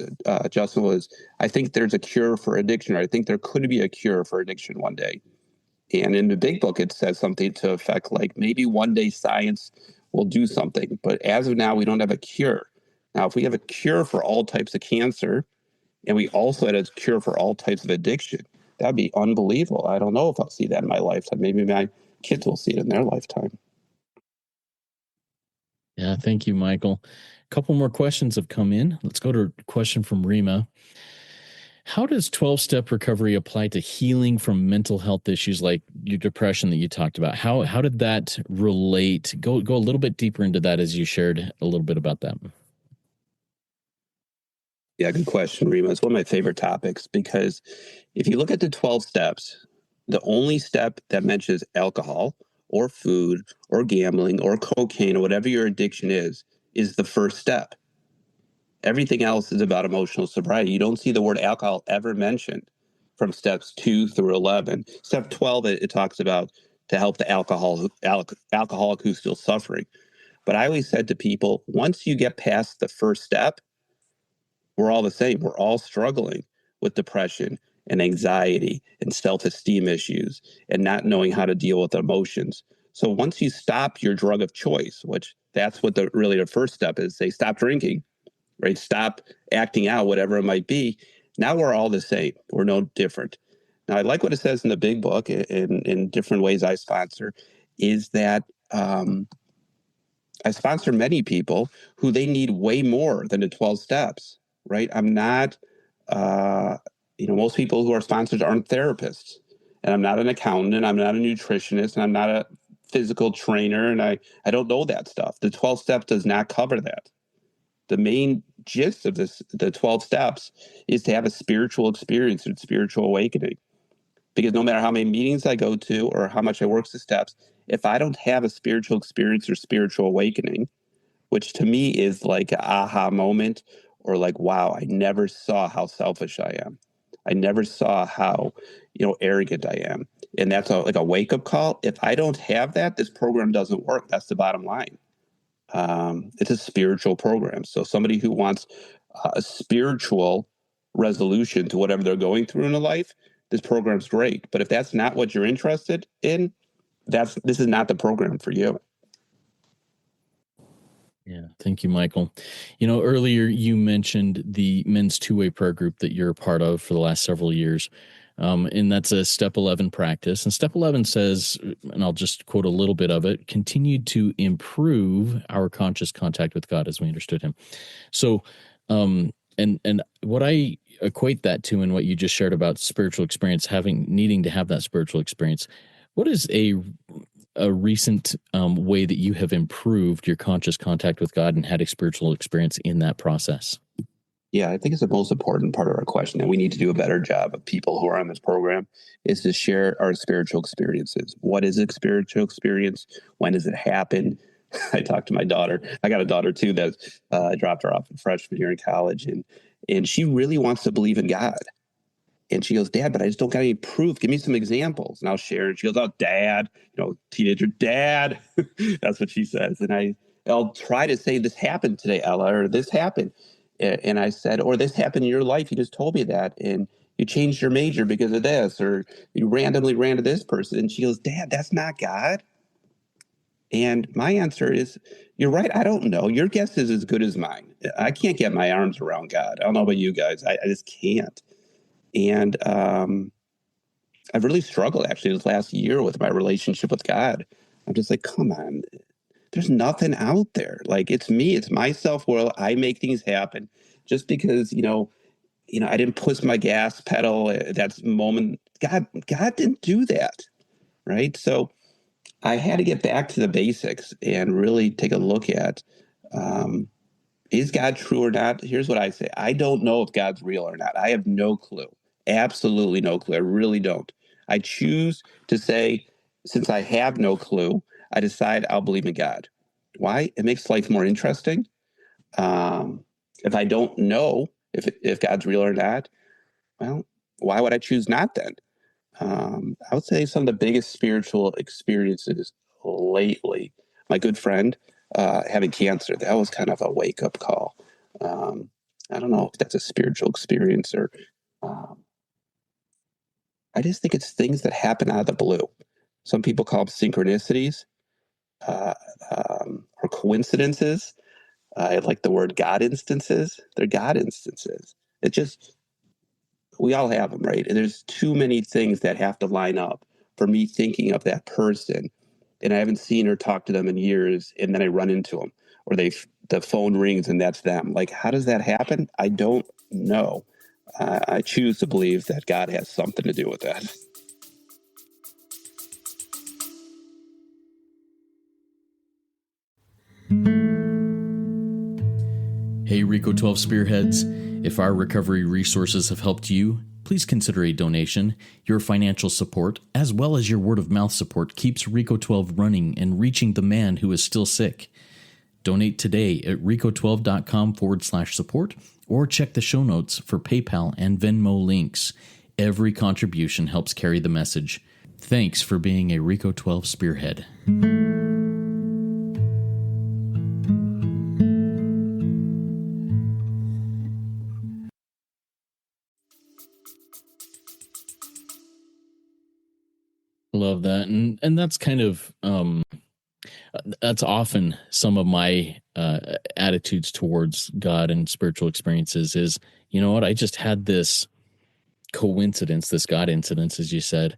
Justin, was I think there's a cure for addiction, or I think there could be a cure for addiction one day. And in the big book, it says something to effect like maybe one day science will do something. But as of now, we don't have a cure. Now, if we have a cure for all types of cancer, and we also had a cure for all types of addiction, that'd be unbelievable. I don't know if I'll see that in my lifetime. Maybe my kids will see it in their lifetime. Yeah, thank you, Michael. A couple more questions have come in. Let's go to a question from Rima. How does 12-step recovery apply to healing from mental health issues like your depression that you talked about? How did that relate? Go a little bit deeper into that as you shared a little bit about that. Yeah, good question, Rima. It's one of my favorite topics because if you look at the 12 steps, the only step that mentions alcohol or food or gambling or cocaine or whatever your addiction is the first step. Everything else is about emotional sobriety. You don't see the word alcohol ever mentioned from steps 2 through 11. Step 12, it talks about to help the alcoholic who's still suffering. But I always said to people, once you get past the first step, we're all the same. We're all struggling with depression and anxiety and self-esteem issues and not knowing how to deal with emotions. So once you stop your drug of choice, which that's what really the first step is, say stop drinking, right? Stop acting out, whatever it might be. Now we're all the same. We're no different. Now I like what it says in the big book in different ways I sponsor is that I sponsor many people who they need way more than the 12 steps, right? I'm not, most people who are sponsors aren't therapists, and I'm not an accountant, and I'm not a nutritionist, and I'm not a physical trainer, and I don't know that stuff. The 12 steps does not cover that. The main gist of the 12 steps is to have a spiritual experience and spiritual awakening. Because no matter how many meetings I go to or how much I work the steps, if I don't have a spiritual experience or spiritual awakening, which to me is like an aha moment or like, wow, I never saw how selfish I am. I never saw how, arrogant I am. And that's like a wake up call. If I don't have that, this program doesn't work. That's the bottom line. It's a spiritual program. So somebody who wants a spiritual resolution to whatever they're going through in their life, this program's great. But if that's not what you're interested in, this is not the program for you. Yeah, thank you, Michael. Earlier you mentioned the men's two-way prayer group that you're a part of for the last several years. And that's a step 11 practice. And step 11 says, and I'll just quote a little bit of it, continue to improve our conscious contact with God as we understood him. So, and what I equate that to and what you just shared about spiritual experience, needing to have that spiritual experience, what is a recent way that you have improved your conscious contact with God and had a spiritual experience in that process? Yeah, I think it's the most important part of our question, and we need to do a better job of people who are on this program is to share our spiritual experiences. What is a spiritual experience? When does it happen? I talked to my daughter. I got a daughter too that I dropped her off a freshman year in college, and she really wants to believe in God. And she goes, Dad, but I just don't got any proof. Give me some examples. And I'll share. And she goes, oh, Dad, teenager, Dad. That's what she says. And I'll try to say, this happened today, Ella, or this happened. And I said, or this happened in your life. You just told me that. And you changed your major because of this, or you randomly ran to this person. And she goes, Dad, that's not God. And my answer is, you're right. I don't know. Your guess is as good as mine. I can't get my arms around God. I don't know about you guys. I just can't. And I've really struggled actually this last year with my relationship with God. I'm just like, come on, there's nothing out there. Like it's me, it's my self will. I make things happen. Just because I didn't push my gas pedal at that moment. God didn't do that, right? So I had to get back to the basics and really take a look at um, is God true or not? Here's what I say. I don't know if God's real or not. I have no clue. Absolutely no clue. I really don't. I choose to say, since I have no clue, I decide I'll believe in God. Why? It makes life more interesting. Um, if I don't know if God's real or not, well, why would I choose not then? I would say some of the biggest spiritual experiences lately. My good friend having cancer, that was kind of a wake up call. Um, I don't know if that's a spiritual experience or um, I just think it's things that happen out of the blue. Some people call them synchronicities uh, or coincidences. I like the word God instances. They're God instances. It just, we all have them, right? And there's too many things that have to line up for me thinking of that person. And I haven't seen or talked to them in years. And then I run into them or the phone rings and that's them. Like, how does that happen? I don't know. I choose to believe that God has something to do with that. Hey, Rico 12 Spearheads. If our recovery resources have helped you, please consider a donation. Your financial support, as well as your word of mouth support, keeps Rico 12 running and reaching the man who is still sick. Donate today at rico12.com/support or check the show notes for PayPal and Venmo links. Every contribution helps carry the message. Thanks for being a Rico 12 Spearhead. Love that. And that's kind of that's often some of my attitudes towards God and spiritual experiences is, you know what, I just had this coincidence, this God incidence, as you said,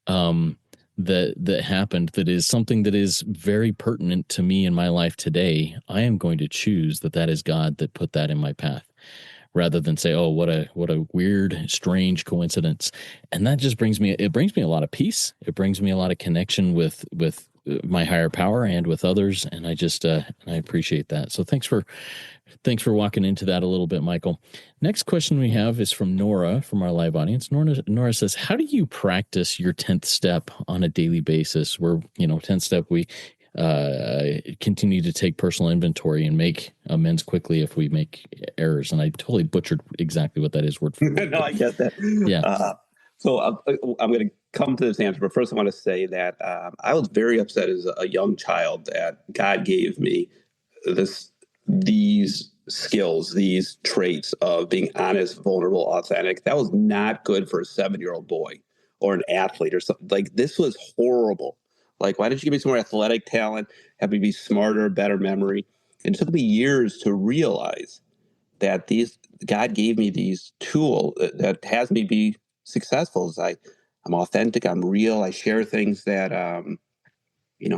that happened, that is something that is very pertinent to me in my life today. I am going to choose that is God that put that in my path, rather than say, oh, what a weird, strange coincidence. And that just brings me a lot of peace. It brings me a lot of connection with my higher power and with others. And I just I appreciate that. So thanks for walking into that a little bit, Michael. Next question we have is from Nora, from our live audience. Nora says, how do you practice your 10th step on a daily basis? Where, 10th step, we continue to take personal inventory and make amends quickly if we make errors. And I totally butchered exactly what that is word for word. No, I get that. Yeah. So I'm going to come to this answer, but first I want to say that I was very upset as a young child that God gave me these skills, these traits of being honest, vulnerable, authentic. That was not good for a 7-year-old boy or an athlete or something. Like, this was horrible. Like, why didn't you give me some more athletic talent, have me be smarter, better memory? It took me years to realize that God gave me these tools that has me be successful. I'm authentic, I'm real, I share things that I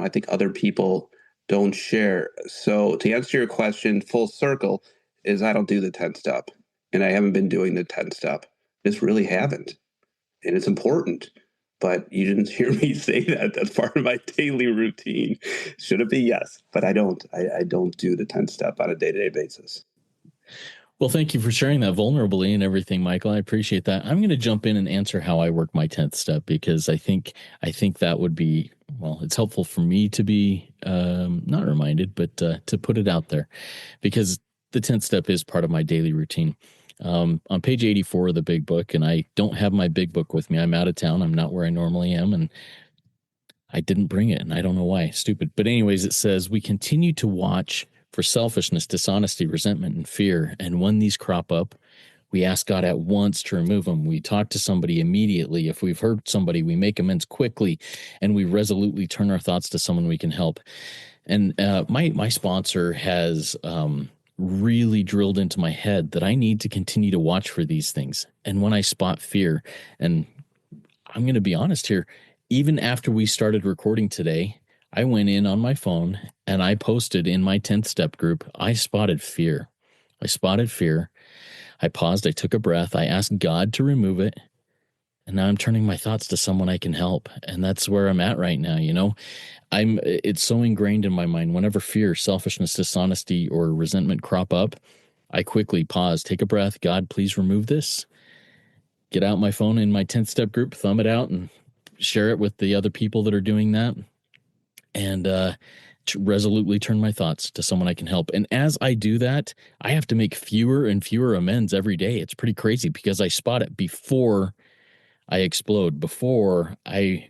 think other people don't share. So to answer your question, full circle is I don't do the 10 step, and I haven't been doing the 10 step. Just really haven't, and it's important. But you didn't hear me say that. That's part of my daily routine. Should it be? Yes, but I don't. I don't do the 10 step on a day-to-day basis. Well, thank you for sharing that vulnerably and everything, Michael. I appreciate that. I'm going to jump in and answer how I work my 10th step, because I think that would be, well, it's helpful for me to be not reminded, but to put it out there, because the 10th step is part of my daily routine. On page 84 of the big book, and I don't have my big book with me. I'm out of town. I'm not where I normally am, and I didn't bring it, and I don't know why. Stupid. But anyways, it says, we continue to watch for selfishness, dishonesty, resentment, and fear. And when these crop up, we ask God at once to remove them. We talk to somebody immediately. If we've hurt somebody, we make amends quickly, and we resolutely turn our thoughts to someone we can help. And my sponsor has really drilled into my head that I need to continue to watch for these things. And when I spot fear, and I'm going to be honest here, even after we started recording today, I went in on my phone and I posted in my 10th step group, I spotted fear. I paused, I took a breath, I asked God to remove it. And now I'm turning my thoughts to someone I can help. And that's where I'm at right now. It's so ingrained in my mind. Whenever fear, selfishness, dishonesty, or resentment crop up, I quickly pause, take a breath. God, please remove this. Get out my phone in my 10th step group, thumb it out, and share it with the other people that are doing that. And to resolutely turn my thoughts to someone I can help. And as I do that, I have to make fewer and fewer amends every day. It's pretty crazy, because I spot it before I explode, before I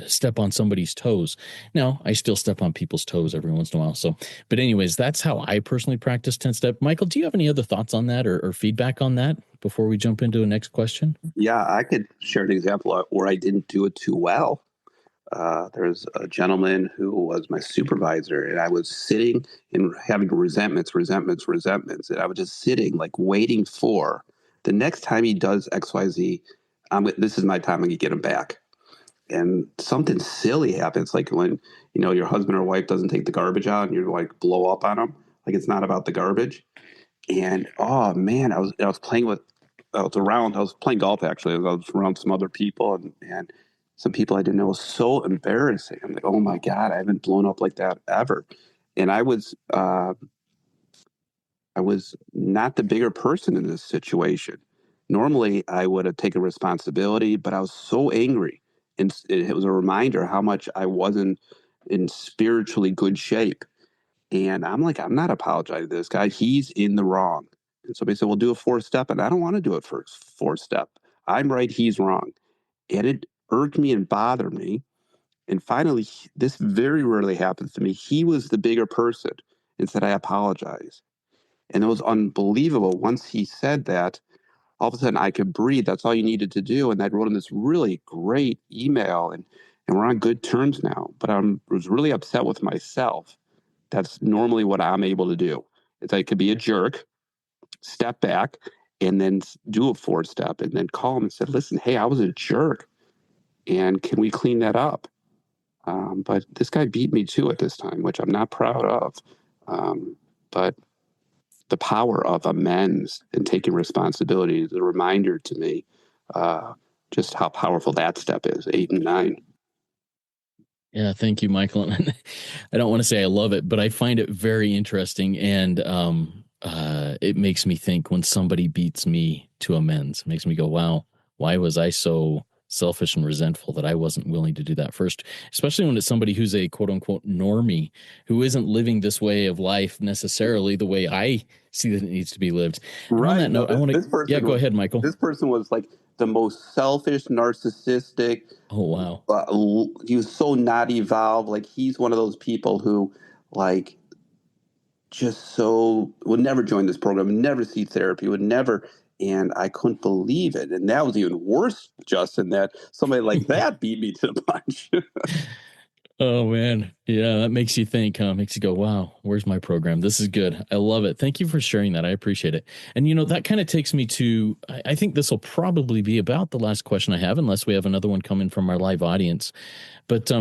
step on somebody's toes. Now, I still step on people's toes every once in a while. So, but anyways, that's how I personally practice 10 step. Michael, do you have any other thoughts on that, or feedback on that before we jump into the next question? Yeah, I could share an example where I didn't do it too well. There's a gentleman who was my supervisor, and I was sitting and having resentments. And I was just sitting, like, waiting for the next time he does XYZ. This is my time. I'm going to get him back. And something silly happens, like when, your husband or wife doesn't take the garbage out and you like blow up on them. Like, it's not about the garbage. And oh man, I was playing golf actually. I was around some other people and some people I didn't know. It was so embarrassing. I'm like, oh my God, I haven't blown up like that ever. And I was not the bigger person in this situation. Normally I would have taken responsibility, but I was so angry. And it was a reminder how much I wasn't in spiritually good shape. And I'm like, I'm not apologizing to this guy. He's in the wrong. And somebody said, well, do a 4-step. And I don't want to do it for 4-step. I'm right. He's wrong. And it irked me and bothered me. And finally, this very rarely happens to me. He was the bigger person and said, I apologize. And it was unbelievable. Once he said that, all of a sudden I could breathe. That's all you needed to do. And I wrote him this really great email, and we're on good terms now. But I was really upset with myself. That's normally what I'm able to do. Is I could be a jerk, step back, and then do a 4-step, and then call him and say, listen, hey, I was a jerk, and can we clean that up? But this guy beat me to it this time, which I'm not proud of. But the power of amends and taking responsibility is a reminder to me just how powerful that step is, 8 and 9. Yeah, thank you, Michael. And I don't want to say I love it, but I find it very interesting, and it makes me think when somebody beats me to amends. It makes me go, "Wow, why was I so selfish and resentful that I wasn't willing to do that first?" Especially when it's somebody who's a quote unquote normie, who isn't living this way of life necessarily the way I see that it needs to be lived. And on Right. that No, note, I want to, yeah, go ahead, Michael. this person was like the most selfish, narcissistic. Oh, wow. He was so not evolved. Like, he's one of those people who, like, just so would never join this program, never see therapy, would never. And I couldn't believe it. And that was even worse, Justin, that somebody like that beat me to the punch. Oh man. Yeah, that makes you think, huh? Makes you go, wow, where's my program? This is good. I love it. Thank you for sharing that. I appreciate it. And that kind of takes me to, I think this will probably be about the last question I have, unless we have another one coming from our live audience. But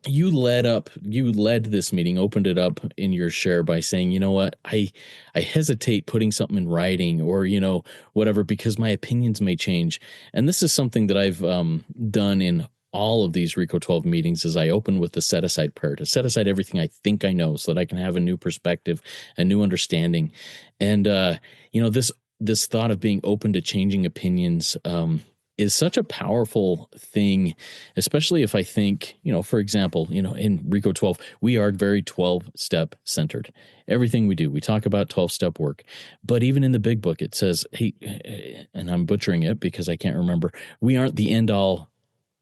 you led this meeting, opened it up in your share by saying, you know what, I hesitate putting something in writing, or whatever, because my opinions may change. And this is something that I've done in all of these Rico 12 meetings. Is I open with the set aside prayer, to set aside everything I think I know, so that I can have a new perspective, a new understanding. And this thought of being open to changing opinions is such a powerful thing, especially if I think, for example, in Rico 12, we are very 12-step centered. Everything we do, we talk about 12-step work. But even in the big book, it says, hey, and I'm butchering it because I can't remember, we aren't the end all,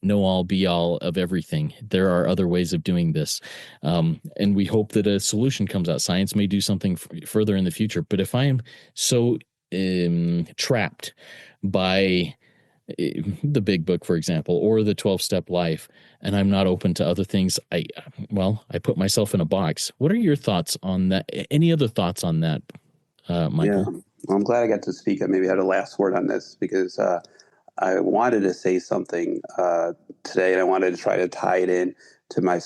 know all, be all of everything. There are other ways of doing this. And we hope that a solution comes out. Science may do something further in the future. But if I am so trapped by the big book, for example, or the 12-step life, and I'm not open to other things, I put myself in a box. What are your thoughts on that? Any other thoughts on that, Yeah. Michael? Well, I'm glad I got to speak. I maybe had a last word on this because I wanted to say something today, and I wanted to try to tie it in to my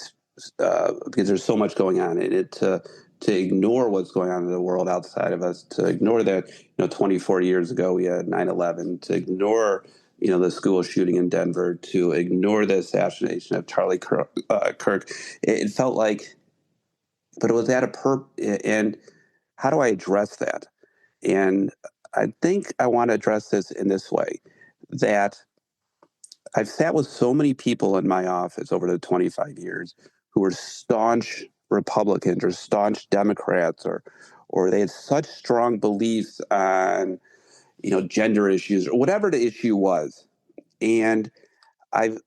because there's so much going on in it, to ignore what's going on in the world outside of us, to ignore that 24 years ago we had 9/11, to ignore the school shooting in Denver, to ignore the assassination of Charlie Kirk. It felt like, but it was at a and how do I address that? And I think I want to address this in this way, that I've sat with so many people in my office over the 25 years who were staunch Republicans or staunch Democrats, or they had such strong beliefs on gender issues or whatever the issue was. And I've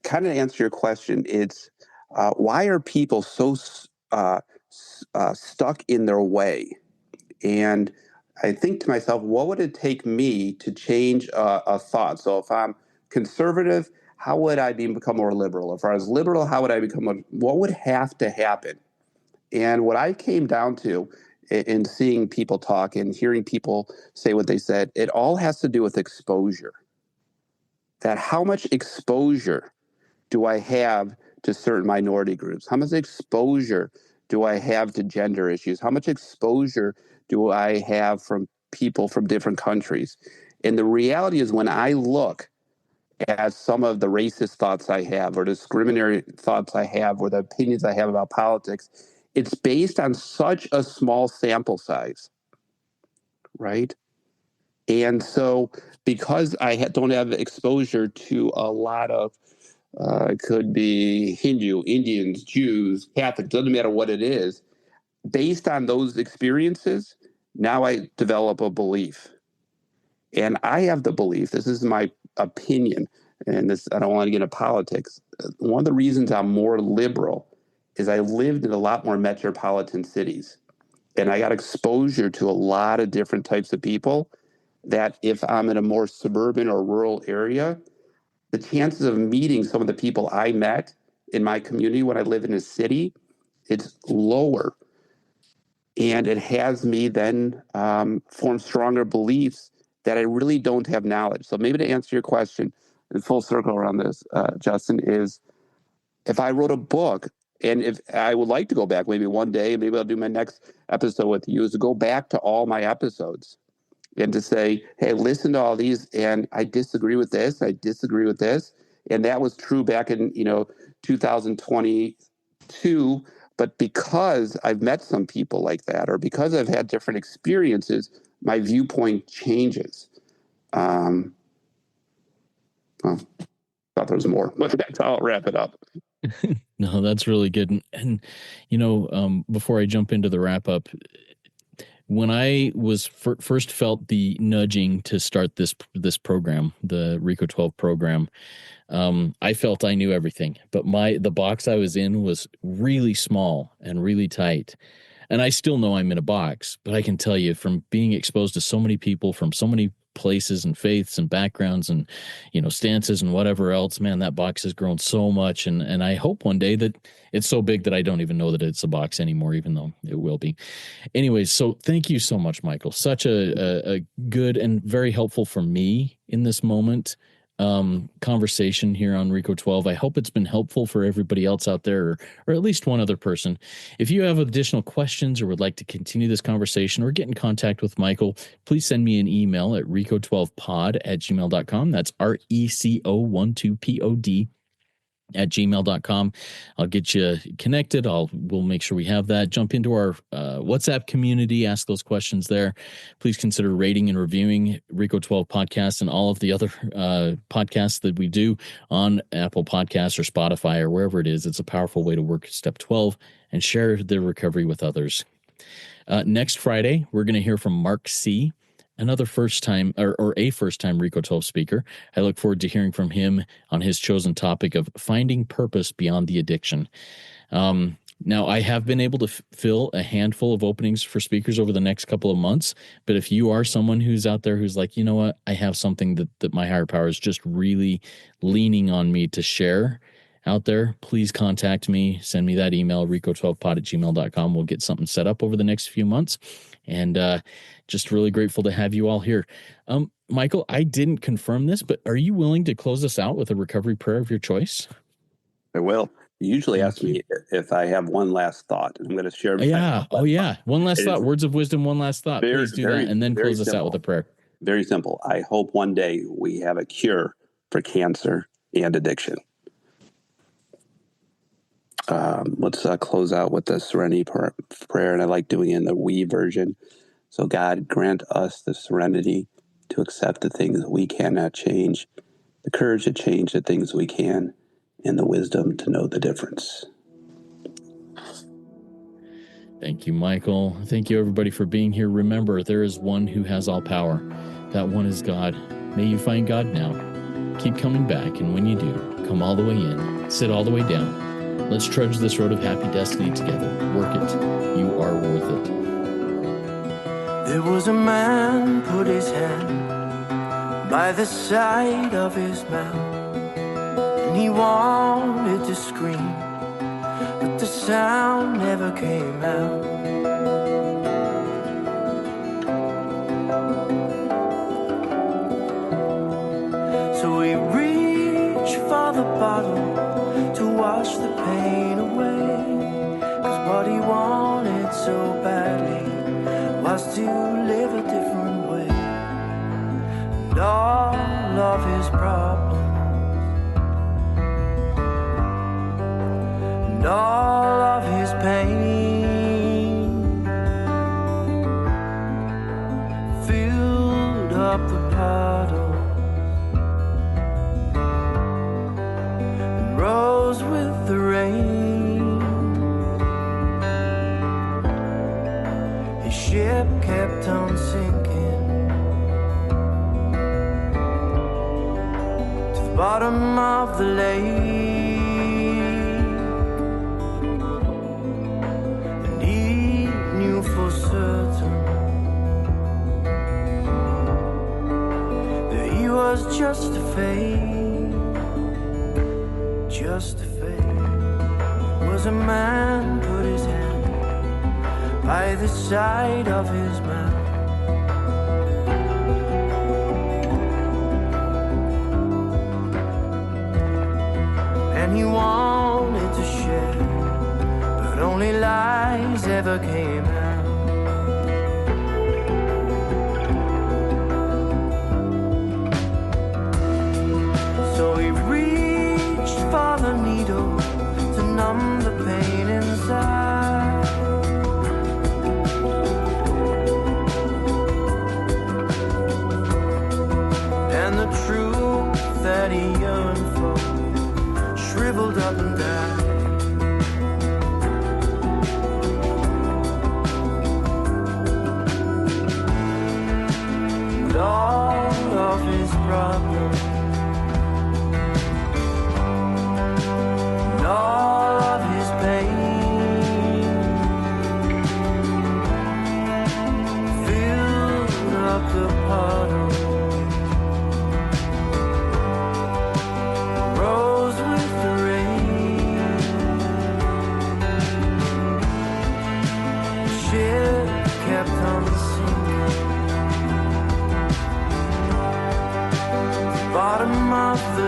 kind of answered your question. It's why are people so stuck in their way? And I think to myself, what would it take me to change a thought? So if I'm conservative, how would I become more liberal? If I was liberal, how would I become more, what would have to happen? And what I came down to in seeing people talk and hearing people say what they said, it all has to do with exposure. That how much exposure do I have to certain minority groups? How much exposure do I have to gender issues? How much exposure do I have from people from different countries? And the reality is, when I look at some of the racist thoughts I have, or discriminatory thoughts I have, or the opinions I have about politics, it's based on such a small sample size, right? And so, because I don't have exposure to a lot of it could be Hindu, Indians, Jews, Catholic, doesn't matter what it is. Based on those experiences, now I develop a belief. And I have the belief, this is my opinion, and this I don't want to get into politics. One of the reasons I'm more liberal is I lived in a lot more metropolitan cities. And I got exposure to a lot of different types of people that if I'm in a more suburban or rural area, the chances of meeting some of the people I met in my community when I live in a city, it's lower. And it has me then form stronger beliefs that I really don't have knowledge. So maybe to answer your question in full circle around this, Justin, is if I wrote a book, and if I would like to go back maybe one day, maybe I'll do my next episode with you, is to go back to all my episodes and to say, hey, listen to all these, and I disagree with this, I disagree with this. And that was true back in 2022. But because I've met some people like that, or because I've had different experiences, my viewpoint changes. Well, thought there was more, but that's how I'll wrap it up. No, that's really good. And before I jump into the wrap up, when I was first felt the nudging to start this program, the Rico 12 program, I felt I knew everything, but the box I was in was really small and really tight. And I still know I'm in a box, but I can tell you from being exposed to so many people from so many places and faiths and backgrounds and, stances and whatever else, man, that box has grown so much. And I hope one day that it's so big that I don't even know that it's a box anymore, even though it will be. Anyways, so thank you so much, Michael. Such a good and very helpful for me in this moment conversation here on Rico 12. I hope it's been helpful for everybody else out there, or at least one other person. If you have additional questions or would like to continue this conversation or get in contact with Michael, please send me an email at rico12pod@gmail.com. That's RECO12POD at gmail.com. I'll get you connected. We'll make sure we have that. Jump into our WhatsApp community, ask those questions there. Please consider rating and reviewing Rico 12 podcasts and all of the other podcasts that we do on Apple Podcasts or Spotify or wherever it is. It's a powerful way to work step 12 and share the recovery with others. Next Friday, we're going to hear from Mark C., another first-time or a first-time Rico 12 speaker. I look forward to hearing from him on his chosen topic of finding purpose beyond the addiction. Now, I have been able to fill a handful of openings for speakers over the next couple of months, but if you are someone who's out there who's like, you know what, I have something that my higher power is just really leaning on me to share out there, please contact me. Send me that email, rico12pod@gmail.com. We'll get something set up over the next few months. And just really grateful to have you all here. Michael, I didn't confirm this, but are you willing to close us out with a recovery prayer of your choice? I will. You usually ask me if I have one last thought. I'm going to share. Yeah. Oh, yeah. One last thought. Words of wisdom, one last thought. Please do that, and then close us out with a prayer. Very simple. I hope one day we have a cure for cancer and addiction. Let's close out with the serenity prayer, and I like doing it in the we version. So God, grant us the serenity to accept the things we cannot change, the courage to change the things we can, and the wisdom to know the difference. Thank you, Michael. Thank you, everybody, for being here. Remember, there is one who has all power. That one is God. May you find God now. Keep coming back, and when you do, come all the way in, sit all the way down. Let's trudge this road of happy destiny together. Work it. You are worth it. There was a man put his hand by the side of his mouth, and he wanted to scream, but the sound never came out. So he reached for the bottle to wash the pain away, 'cause what he wanted so badly was to live a different way. And all of his problems and all of his pain filled up the puddle and rose with the rain. His ship kept on sinking to the bottom of the lake, and he knew for certain that he was just a fake, just a fake. Was a man put his hand by the side of his mouth, and he wanted to share, but only lies ever came out. So he reached for the needle to numb the pain inside, and the truth that he yearned for shriveled up and died. And all of his problems and all of his pain filled up the puddle, rose with the rain. The ship kept on sinking to the bottom of the